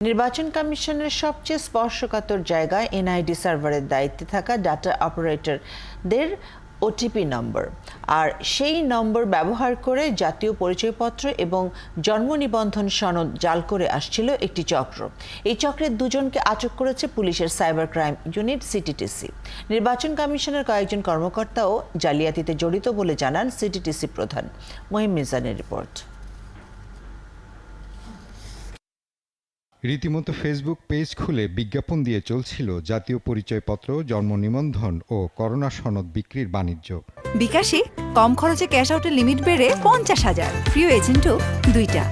নির্বাচন কমিশনের সবচেয়ে স্পর্শকাতর জায়গায় এনআইডি সার্ভারের দায়িত্বে থাকা ডাটা অপারেটরদের ওটিপি নম্বর, আর সেই নম্বর ব্যবহার করে জাতীয় পরিচয়পত্র এবং জন্ম নিবন্ধন সনদ জাল করে আসছিল একটি চক্র। এই চক্রের দুজনকে আটক করেছে পুলিশের সাইবার ক্রাইম ইউনিট সিটিটিসি। নির্বাচন কমিশনের কয়েকজন কর্মকর্তাও জালিয়াতিতে জড়িত বলে জানান সিটিটিসি প্রধান। মহিম মিজানের রিপোর্ট। রীতিমতো ফেসবুক পেজ খুলে বিজ্ঞাপন দিয়ে চলছিল জাতীয় পরিচয়পত্র, জন্ম নিবন্ধন ও করোনা সনদ বিক্রির বাণিজ্য। বিকাশে কম খরচে ক্যাশ আউটের লিমিট বেড়ে 50,000, প্রিয় এজেন্টও 2টা।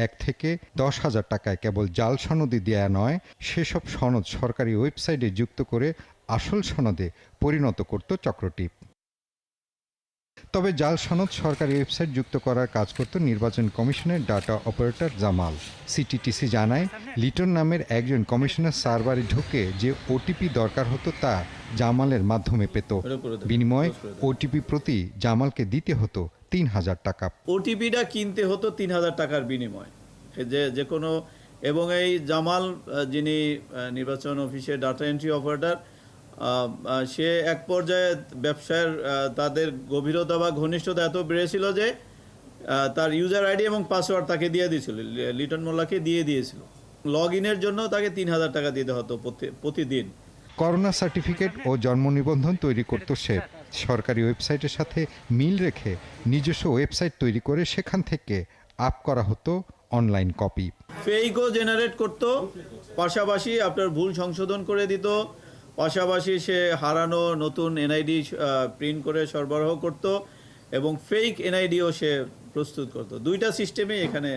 1 থেকে 10,000 টাকায় কেবল জাল সনদই দেয়া নয়, সেসব সনদ সরকারি ওয়েবসাইটে যুক্ত করে আসল সনদে পরিণত করত চক্রটি। তবে জাল সনদ সরকারি ওয়েবসাইট যুক্ত করার কাজ করত নির্বাচন কমিশনের ডাটা অপারেটর জামাল। সিটিটিসি জানায়, লিটন নামের একজন কমিশনের সার্ভারে ঢুকে যে ওটিপি দরকার হতো তা জামালের মাধ্যমে পেত। বিনিময়ে ওটিপি প্রতি জামালকে দিতে হতো 3,000 টাকা। ওটিপিটা কিনতে হতো 3,000 টাকার বিনিময় যে কোনো। এবং এই জামাল, যিনি নির্বাচন অফিসে ডাটা এন্ট্রি অপারেটর, সে এক পর্যায়ে ব্যবসার তাদের গভীরতা বা ঘনিষ্ঠতা এত বেড়েছিল যে তার ইউজার আইডি এবং পাসওয়ার্ড তাকে দিয়ে দিয়েছিল, লিটন মোল্লাকে দিয়ে দিয়েছিল। লগ ইনের জন্য তাকে 3,000 টাকা দিতে হতো প্রতিদিন। করোনা সার্টিফিকেট ও জন্ম নিবন্ধন তৈরি করত সে। সরকারি ওয়েবসাইটের সাথে মিল রেখে নিজস্ব ওয়েবসাইট তৈরি করে সেখান থেকে আপ করা হতো অনলাইন কপি। ফেকও জেনারেট করত, পাশাপাশি আপনার ভুল সংশোধন করে দিত, পাশাপাশি সে হারানো নতুন এনআইডি প্রিন্ট করে সরবরাহ করত এবং ফেক এনআইডিও সে প্রস্তুত করত। 2টা সিস্টেমে এখানে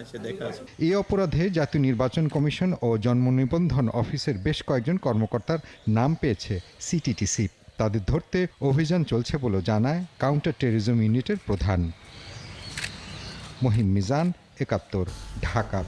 সে দেখা আছে। এই অপরাধে জাতীয় নির্বাচন কমিশন ও জন্ম নিবন্ধন অফিসের বেশ কয়েকজন কর্মকর্তার নাম পেয়েছে সিটিটিসি। তাদের ধরতে অভিযান চলছে বলে জানায় কাউন্টার টেররিজম ইউনিটের প্রধান। মহিম মিজান, 71, ঢাকা।